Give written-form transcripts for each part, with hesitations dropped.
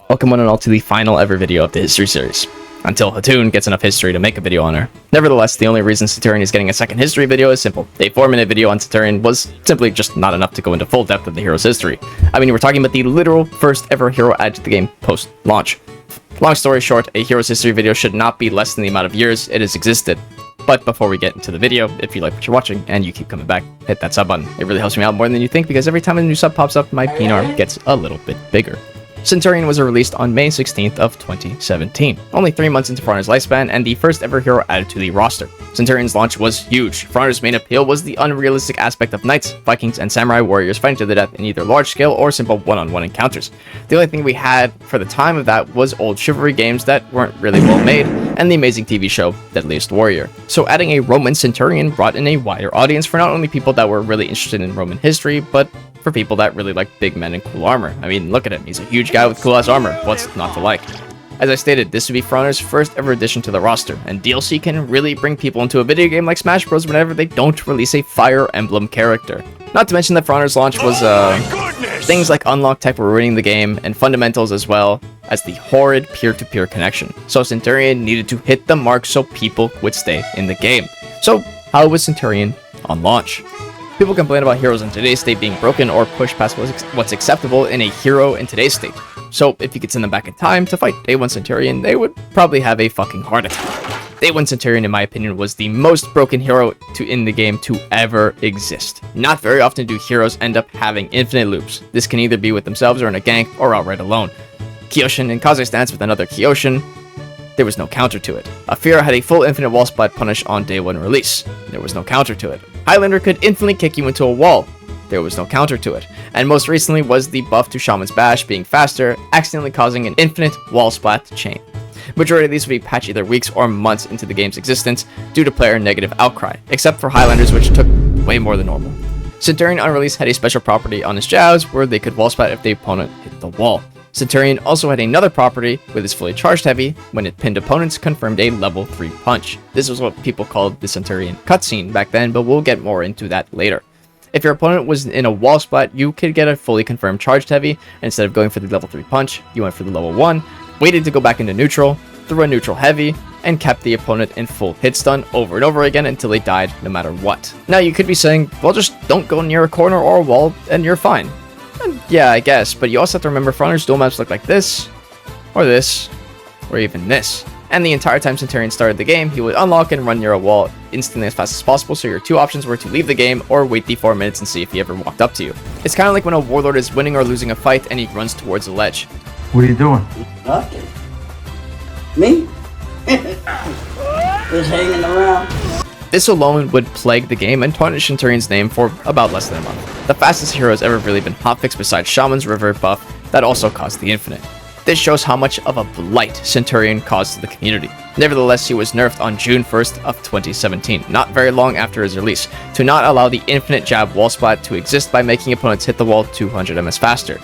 Welcome one and all to the final ever video of the history series. Until Hatoon gets enough history to make a video on her. Nevertheless, the only reason Centurion is getting a second history video is simple. A 4-minute video on Centurion was simply just not enough to go into full depth of the hero's history. I mean, we're talking about the literal first ever hero added to the game post-launch. Long story short, a hero's history video should not be less than the amount of years it has existed. But before we get into the video, if you like what you're watching and you keep coming back, hit that sub button. It really helps me out more than you think because every time a new sub pops up, my PNR gets a little bit bigger. Centurion was released on May 16th of 2017, only 3 months into For Honor's lifespan and the first ever hero added to the roster. Centurion's launch was huge. For Honor's main appeal was the unrealistic aspect of knights, vikings, and samurai warriors fighting to the death in either large-scale or simple one-on-one encounters. The only thing we had for the time of that was old chivalry games that weren't really well made, and the amazing TV show Deadliest Warrior. So adding a Roman Centurion brought in a wider audience for not only people that were really interested in Roman history, but for people that really like big men and cool armor. I mean, look at him. He's a huge guy with cool ass armor. What's not to like? As I stated, this would be For Honor's first ever addition to the roster, and DLC can really bring people into a video game like Smash Bros. Whenever they don't release a Fire Emblem character. Not to mention that For Honor's launch was, things like unlock tech were ruining the game, and fundamentals as well as the horrid peer-to-peer connection. So Centurion needed to hit the mark so people would stay in the game. So how was Centurion on launch? People complain about heroes in today's state being broken or pushed past what's acceptable in a hero in today's state. So if you could send them back in time to fight Day 1 Centurion, they would probably have a fucking heart attack. Day 1 Centurion, in my opinion, was the most broken hero in the game to ever exist. Not very often do heroes end up having infinite loops. This can either be with themselves or in a gank or outright alone. Kyoshin in Kazakhstan's with another Kyoshin. There was no counter to it. Afira had a full infinite wall splat punish on Day 1 release. There was no counter to it. Highlander could instantly kick you into a wall. There was no counter to it. And most recently was the buff to Shaman's Bash being faster, accidentally causing an infinite wall splat chain. Majority of these would be patched either weeks or months into the game's existence due to player negative outcry, except for Highlanders, which took way more than normal. Centurion on release had a special property on his jabs where they could wall splat if the opponent hit the wall. Centurion also had another property with his fully charged heavy when it pinned opponents confirmed a level 3 punch. This was what people called the Centurion cutscene back then, but we'll get more into that later. If your opponent was in a wall splat, you could get a fully confirmed charged heavy, and instead of going for the level 3 punch, you went for the level 1, waited to go back into neutral, threw a neutral heavy, and kept the opponent in full hit stun over and over again until they died no matter what. Now you could be saying, well, just don't go near a corner or a wall and you're fine. And yeah, I guess, but you also have to remember For Honor's duel maps look like this, or even this. And the entire time Centurion started the game, he would unlock and run near a wall instantly as fast as possible, so your two options were to leave the game or wait the 4 minutes and see if he ever walked up to you. It's kind of like when a warlord is winning or losing a fight and he runs towards a ledge. What are you doing? Nothing. Me? Just hanging around. This alone would plague the game and tarnish Centurion's name for about less than a month. The fastest hero has ever really been hotfixed besides Shaman's River buff that also caused the infinite. This shows how much of a blight Centurion caused to the community. Nevertheless, he was nerfed on June 1st of 2017, not very long after his release, to not allow the infinite jab wall splat to exist by making opponents hit the wall 200 ms faster.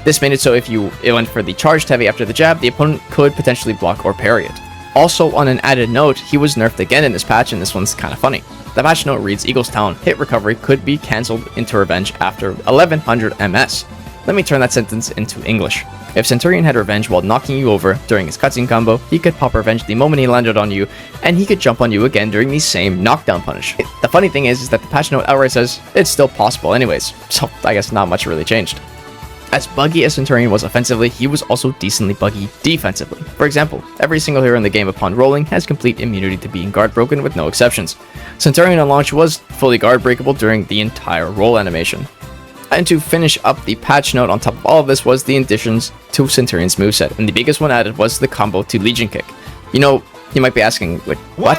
This made it so if you went for the charged heavy after the jab, the opponent could potentially block or parry it. Also, on an added note, he was nerfed again in this patch, and this one's kinda funny. The patch note reads, Eagle's Talon hit recovery could be cancelled into revenge after 1100 ms. Let me turn that sentence into English. If Centurion had revenge while knocking you over during his cutscene combo, he could pop revenge the moment he landed on you, and he could jump on you again during the same knockdown punish. The funny thing is that the patch note outright says it's still possible anyways, so I guess not much really changed. As buggy as Centurion was offensively, he was also decently buggy defensively. For example, every single hero in the game upon rolling has complete immunity to being guard broken with no exceptions. Centurion on launch was fully guard breakable during the entire roll animation. And to finish up the patch note on top of all of this was the additions to Centurion's moveset, and the biggest one added was the combo to Legion Kick. You know, you might be asking, wait, what?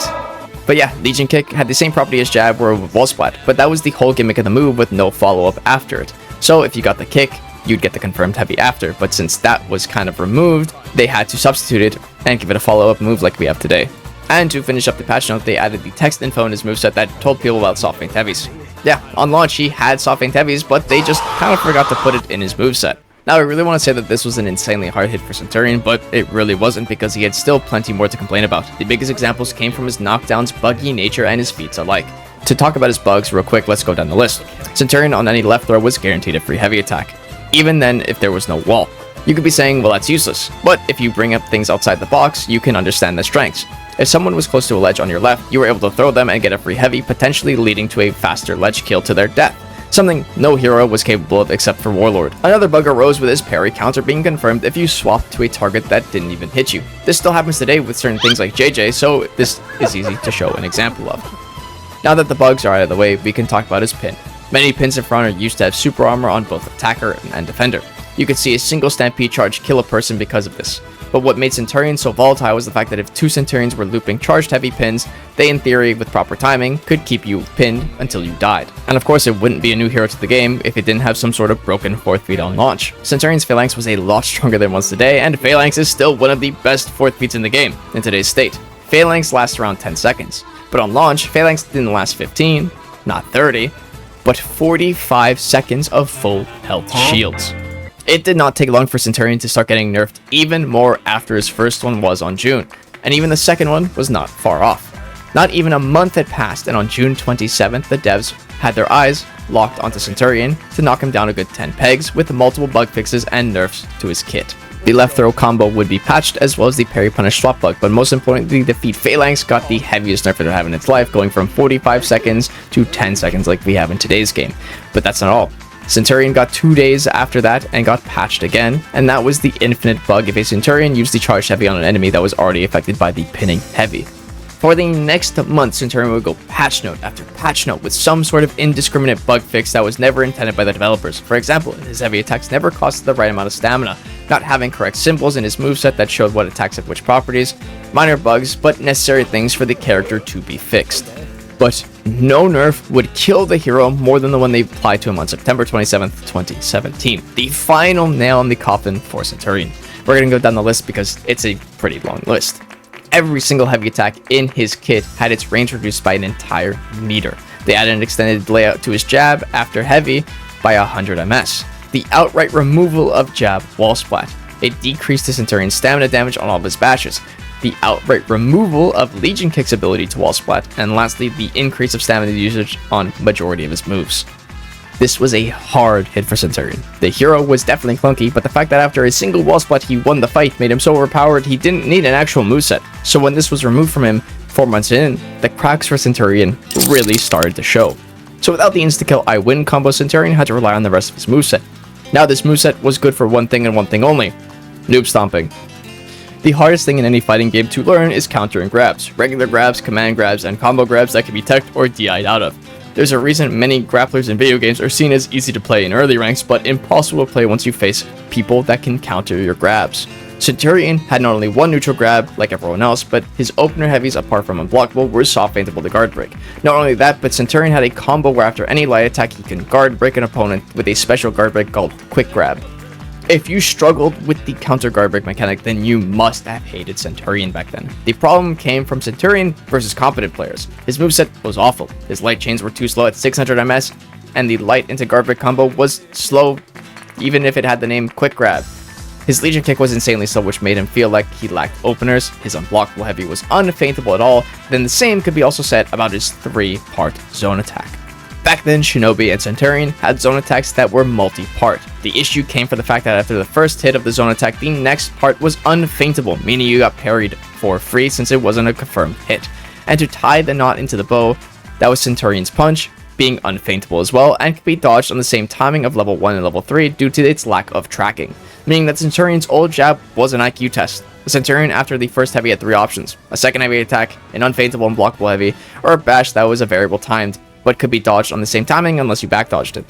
But yeah, Legion Kick had the same property as jab or wall splat, but that was the whole gimmick of the move with no follow-up after it. So if you got the kick, you'd get the confirmed heavy after, but since that was kind of removed, they had to substitute it and give it a follow-up move like we have today. And to finish up the patch note, they added the text info in his moveset that told people about soft feint heavies. Yeah, on launch he had soft feint heavies, but they just kind of forgot to put it in his moveset. Now I really want to say that this was an insanely hard hit for Centurion, but it really wasn't because he had still plenty more to complain about. The biggest examples came from his knockdown's buggy nature and his feats alike. To talk about his bugs real quick, let's go down the list. Centurion on any left throw was guaranteed a free heavy attack. Even then if there was no wall. You could be saying, well, that's useless, but if you bring up things outside the box, you can understand the strengths. If someone was close to a ledge on your left, you were able to throw them and get a free heavy, potentially leading to a faster ledge kill to their death, something no hero was capable of except for Warlord. Another bug arose with his parry counter being confirmed if you swapped to a target that didn't even hit you. This still happens today with certain things like JJ, so this is easy to show an example of. Now that the bugs are out of the way, we can talk about his pin. Many pins in front are used to have super armor on both attacker and defender. You could see a single stampede charge kill a person because of this. But what made Centurion so volatile was the fact that if two Centurions were looping charged heavy pins, they in theory, with proper timing, could keep you pinned until you died. And of course it wouldn't be a new hero to the game if it didn't have some sort of broken 4th feat on launch. Centurion's Phalanx was a lot stronger than once today, and Phalanx is still one of the best 4th feats in the game, in today's state. Phalanx lasts around 10 seconds, but on launch, Phalanx didn't last 15, not 30, but 45 seconds of full health shields. It did not take long for Centurion to start getting nerfed even more after his first one was on June, and even the second one was not far off. Not even a month had passed, and on June 27th, the devs had their eyes locked onto Centurion to knock him down a good 10 pegs with multiple bug fixes and nerfs to his kit. The left throw combo would be patched as well as the parry punish swap bug, but most importantly, the feat Phalanx got the heaviest nerf it would have in its life, going from 45 seconds to 10 seconds like we have in today's game. But that's not all. Centurion got 2 days after that and got patched again, and that was the infinite bug if a Centurion used the charge heavy on an enemy that was already affected by the pinning heavy. For the next month, Centurion would go patch note after patch note with some sort of indiscriminate bug fix that was never intended by the developers. For example, his heavy attacks never costed the right amount of stamina, not having correct symbols in his moveset that showed what attacks have which properties, minor bugs, but necessary things for the character to be fixed. But no nerf would kill the hero more than the one they applied to him on September 27th, 2017. The final nail in the coffin for Centurion. We're going to go down the list because it's a pretty long list. Every single heavy attack in his kit had its range reduced by an entire meter. They added an extended layout to his jab after heavy by 100 ms. The outright removal of jab wall splat. It decreased the Centurion's stamina damage on all of his bashes. The outright removal of Legion Kick's ability to wall splat, and lastly, the increase of stamina usage on majority of his moves. This was a hard hit for Centurion. The hero was definitely clunky, but the fact that after a single wall splat he won the fight made him so overpowered he didn't need an actual moveset. So when this was removed from him 4 months in, the cracks for Centurion really started to show. So without the insta-kill I win combo, Centurion had to rely on the rest of his moveset. Now this moveset was good for one thing and one thing only: noob stomping. The hardest thing in any fighting game to learn is countering grabs. Regular grabs, command grabs, and combo grabs that can be teched or DI'd out of. There's a reason many grapplers in video games are seen as easy to play in early ranks, but impossible to play once you face people that can counter your grabs. Centurion had not only one neutral grab, like everyone else, but his opener heavies, apart from unblockable, were soft feintable to guard break. Not only that, but Centurion had a combo where after any light attack he can guard break an opponent with a special guard break called Quick Grab. If you struggled with the counter guard break mechanic, then you must have hated Centurion back then. The problem came from Centurion versus competent players. His moveset was awful. His light chains were too slow at 600 ms, and the light into guard break combo was slow even if it had the name Quick Grab. His Legion Kick was insanely slow, which made him feel like he lacked openers. His unblockable heavy was unfeintable at all. Then the same could be also said about his 3-part zone attack. Back then, Shinobi and Centurion had zone attacks that were multi-part. The issue came from the fact that after the first hit of the zone attack, the next part was unfeintable, meaning you got parried for free since it wasn't a confirmed hit. And to tie the knot into the bow, that was Centurion's punch, being unfeintable as well, and could be dodged on the same timing of level 1 and level 3 due to its lack of tracking, meaning that Centurion's old jab was an IQ test. The Centurion after the first heavy had 3 options: a second heavy attack, an unfeintable unblockable heavy, or a bash that was a variable timed, but could be dodged on the same timing unless you back dodged it.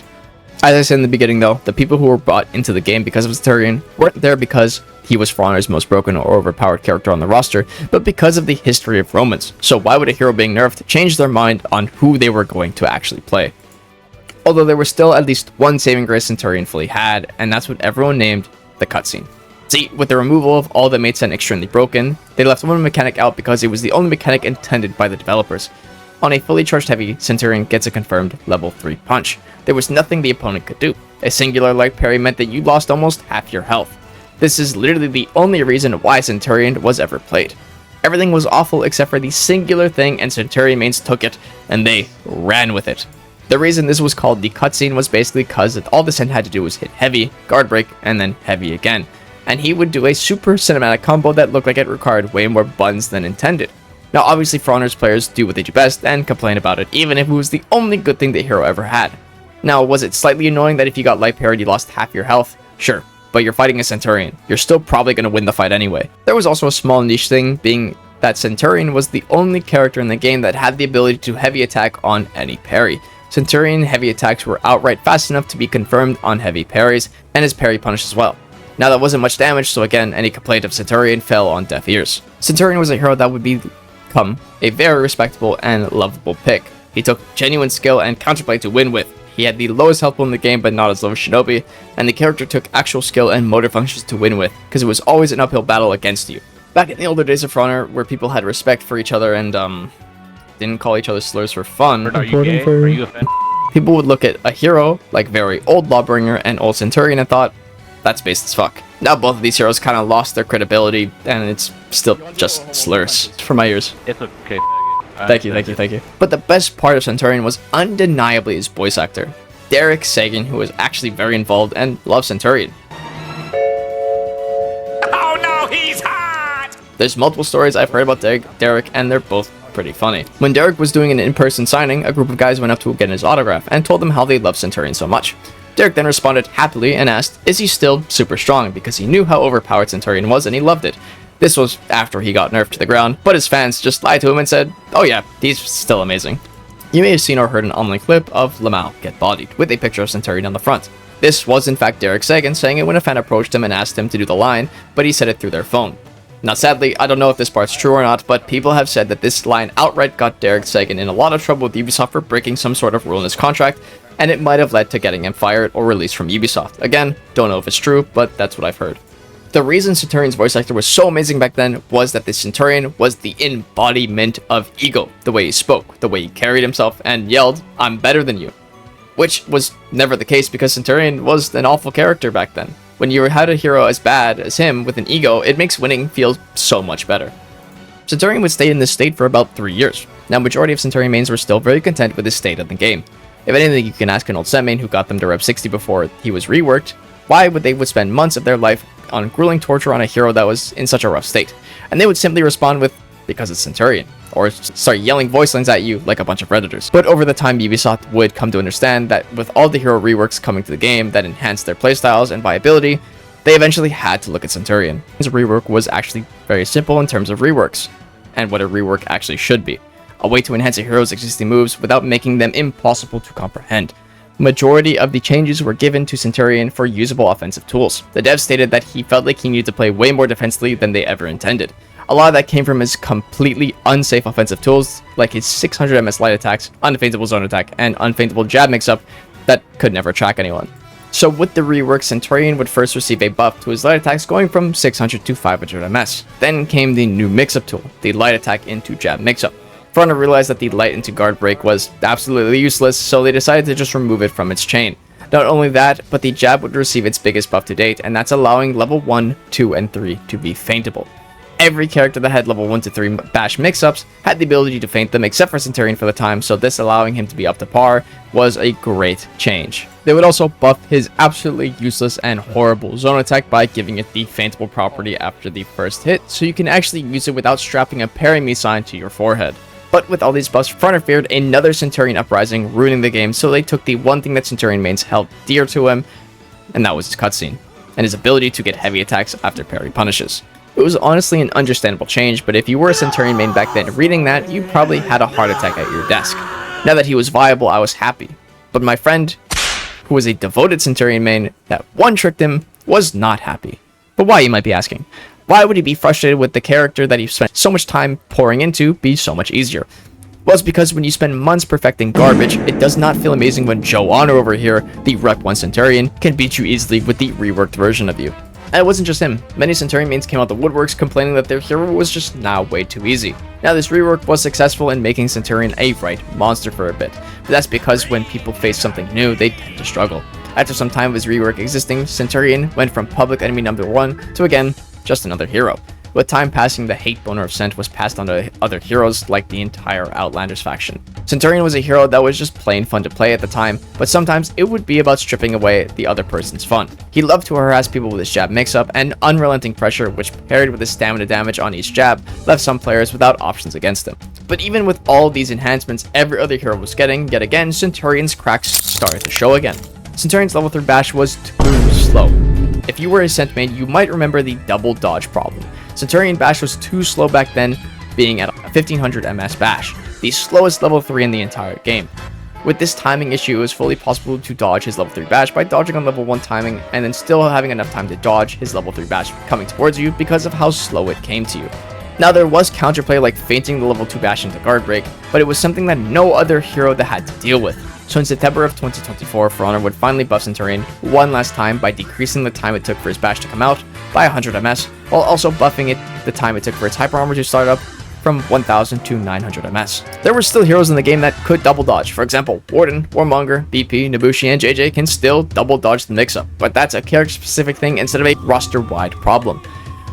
As I said in the beginning though, the people who were brought into the game because of Centurion weren't there because he was For Honor's most broken or overpowered character on the roster, but because of the history of Romans. So why would a hero being nerfed change their mind on who they were going to actually play? Although there was still at least one saving grace Centurion fully had, and that's what everyone named the cutscene. See, with the removal of all that made Cent extremely broken, they left one mechanic out because it was the only mechanic intended by the developers. On a fully charged heavy, Centurion gets a confirmed level 3 punch. There was nothing the opponent could do. A singular light parry meant that you lost almost half your health. This is literally the only reason why Centurion was ever played. Everything was awful except for the singular thing, and Centurion mains took it, and they ran with it. The reason this was called the cutscene was basically because all the Cent had to do was hit heavy, guard break, and then heavy again. and he would do a super cinematic combo that looked like it required way more buttons than intended. Now obviously For Honor's players do what they do best and complain about it, even if it was the only good thing the hero ever had. Now was it slightly annoying that if you got life parried you lost half your health? Sure, but you're fighting a Centurion. You're still probably going to win the fight anyway. There was also a small niche thing, being that Centurion was the only character in the game that had the ability to heavy attack on any parry. Centurion heavy attacks were outright fast enough to be confirmed on heavy parries, and his parry punish as well. Now that wasn't much damage, so again, any complaint of Centurion fell on deaf ears. Centurion was a hero that would become a very respectable and lovable pick. He took genuine skill and counterplay to win with. He had the lowest health pool in the game, but not as low as Shinobi, and the character took actual skill and motor functions to win with, because it was always an uphill battle against you. Back in the older days of For Honor, where people had respect for each other and didn't call each other slurs for fun, Are you gay? Are you offended? people would look at a hero like very old Lawbringer and old Centurion and thought, that's based as fuck. Now both of these heroes kind of lost their credibility, and it's still just slurs for my ears. It's okay. Thank you. But the best part of Centurion was undeniably his voice actor, Derek Sagan, who was actually very involved and loved Centurion. Oh no, he's hot! There's multiple stories I've heard about Derek, and they're both pretty funny. When Derek was doing an in-person signing, a group of guys went up to get his autograph and told him how they loved Centurion so much. Derek then responded happily and asked, is he still super strong, because he knew how overpowered Centurion was and he loved it. This was after he got nerfed to the ground, but his fans just lied to him and said, oh yeah, he's still amazing. You may have seen or heard an online clip of Lamau get bodied, with a picture of Centurion on the front. This was in fact Derek Sagan saying it when a fan approached him and asked him to do the line, but he said it through their phone. Now sadly, I don't know if this part's true or not, but people have said that this line outright got Derek Sagan in a lot of trouble with Ubisoft for breaking some sort of rule in his contract, and it might have led to getting him fired or released from Ubisoft. Again, don't know if it's true, but that's what I've heard. The reason Centurion's voice actor was so amazing back then was that the Centurion was the embodiment of ego. The way he spoke, the way he carried himself, and yelled, I'm better than you. Which was never the case because Centurion was an awful character back then. When you had a hero as bad as him with an ego, it makes winning feel so much better. Centurion would stay in this state for about 3 years. Now, majority of Centurion mains were still very content with his state of the game. If anything, you can ask an old Cent main who got them to Rev 60 before he was reworked, why would they spend months of their life on grueling torture on a hero that was in such a rough state? And they would simply respond with, because it's Centurion, or start yelling voice lines at you like a bunch of Redditors. But over the time, Ubisoft would come to understand that with all the hero reworks coming to the game that enhanced their playstyles and viability, they eventually had to look at Centurion. His rework was actually very simple in terms of reworks, and what a rework actually should be. A way to enhance a hero's existing moves without making them impossible to comprehend. Majority of the changes were given to Centurion for usable offensive tools. The dev stated that he felt like he needed to play way more defensively than they ever intended. A lot of that came from his completely unsafe offensive tools, like his 600 MS light attacks, unfeintable zone attack, and unfeintable jab mix-up that could never track anyone. So with the rework, Centurion would first receive a buff to his light attacks going from 600 to 500 MS. Then came the new mix-up tool, the light attack into jab mix-up. For Honor realized that the light into guard break was absolutely useless, so they decided to just remove it from its chain. Not only that, but the jab would receive its biggest buff to date, and that's allowing level 1, 2, and 3 to be feintable. Every character that had level 1 to 3 bash mix-ups had the ability to feint them except for Centurion for the time, so this allowing him to be up to par was a great change. They would also buff his absolutely useless and horrible zone attack by giving it the feintable property after the first hit, so you can actually use it without strapping a parry me sign to your forehead. But with all these buffs, For Honor feared another Centurion uprising ruining the game, so they took the one thing that Centurion mains held dear to him, and that was his cutscene, and his ability to get heavy attacks after parry punishes. It was honestly an understandable change, but if you were a Centurion main back then reading that, you probably had a heart attack at your desk. Now that he was viable, I was happy. But my friend, who was a devoted Centurion main that one-tricked him, was not happy. But why, you might be asking? Why would he be frustrated with the character that he spent so much time pouring into be so much easier? Well, it's because when you spend months perfecting garbage, it does not feel amazing when Joe Honor over here, the Rep 1 Centurion, can beat you easily with the reworked version of you. And it wasn't just him. Many Centurion mains came out the woodworks complaining that their hero was just now way too easy. Now this rework was successful in making Centurion a right monster for a bit, but that's because when people face something new, they tend to struggle. After some time of his rework existing, Centurion went from public enemy number 1 to again, just another hero. With time passing, the hate boner of Cent was passed on to other heroes like the entire Outlanders faction. Centurion was a hero that was just plain fun to play at the time, but sometimes it would be about stripping away the other person's fun. He loved to harass people with his jab mix-up, and unrelenting pressure, which paired with his stamina damage on each jab, left some players without options against him. But even with all these enhancements every other hero was getting, yet again, Centurion's cracks started to show again. Centurion's level 3 bash was too slow. If you were a Cent main, you might remember the double dodge problem. Centurion bash was too slow back then, being at a 1500 MS bash, the slowest level 3 in the entire game. With this timing issue, it was fully possible to dodge his level 3 bash by dodging on level 1 timing and then still having enough time to dodge his level 3 bash coming towards you because of how slow it came to you. Now there was counterplay like feinting the level 2 bash into guard break, but it was something that no other hero that had to deal with. So in September of 2024, For Honor would finally buff Centurion one last time by decreasing the time it took for his bash to come out by 100 MS, while also buffing it the time it took for its hyper armor to start up from 1000 to 900 MS. There were still heroes in the game that could double dodge. For example, Warden, Warmonger, BP, Nabushi, and JJ can still double dodge the mix-up, but that's a character specific thing instead of a roster-wide problem.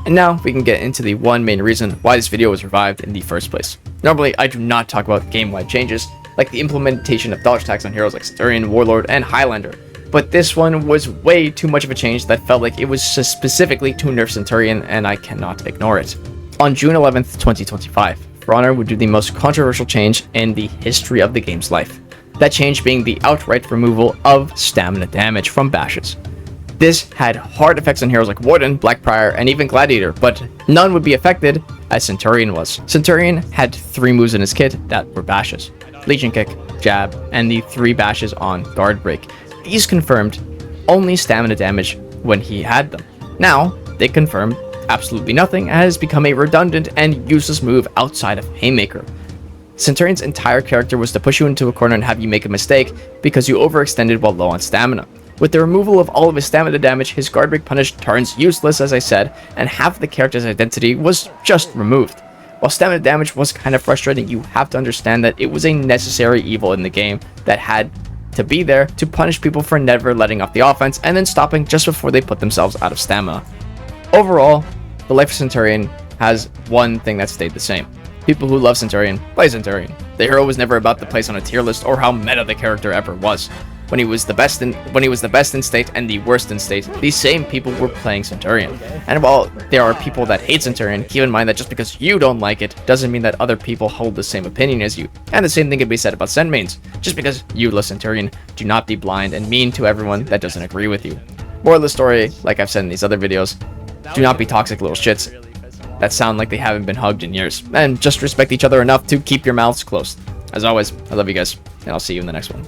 And now we can get into the one main reason why this video was revived in the first place. Normally, I do not talk about game-wide changes, like the implementation of dodge attacks on heroes like Centurion, Warlord, and Highlander, but this one was way too much of a change that felt like it was specifically to nerf Centurion, and I cannot ignore it. On June 11th, 2025, For Honor would do the most controversial change in the history of the game's life. That change being the outright removal of stamina damage from bashes. This had hard effects on heroes like Warden, Blackprior, and even Gladiator, but none would be affected as Centurion was. Centurion had 3 moves in his kit that were bashes: Legion Kick, Jab, and the 3 bashes on Guard Break. These confirmed only stamina damage when he had them. Now, they confirm absolutely nothing and has become a redundant and useless move outside of Haymaker. Centurion's entire character was to push you into a corner and have you make a mistake because you overextended while low on stamina. With the removal of all of his stamina damage, his Guard Break punish turns useless, as I said, and half the character's identity was just removed. While stamina damage was kind of frustrating, you have to understand that it was a necessary evil in the game that had to be there to punish people for never letting off the offense and then stopping just before they put themselves out of stamina. Overall, the life of Centurion has one thing that stayed the same. People who love Centurion play Centurion. The hero was never about the place on a tier list or how meta the character ever was. When he was the best in state and the worst in state, these same people were playing Centurion. And while there are people that hate Centurion, keep in mind that just because you don't like it doesn't mean that other people hold the same opinion as you. And the same thing can be said about Cent mains. Just because you love Centurion, do not be blind and mean to everyone that doesn't agree with you. Moral of the story, like I've said in these other videos, do not be toxic little shits that sound like they haven't been hugged in years. And just respect each other enough to keep your mouths closed. As always, I love you guys, and I'll see you in the next one.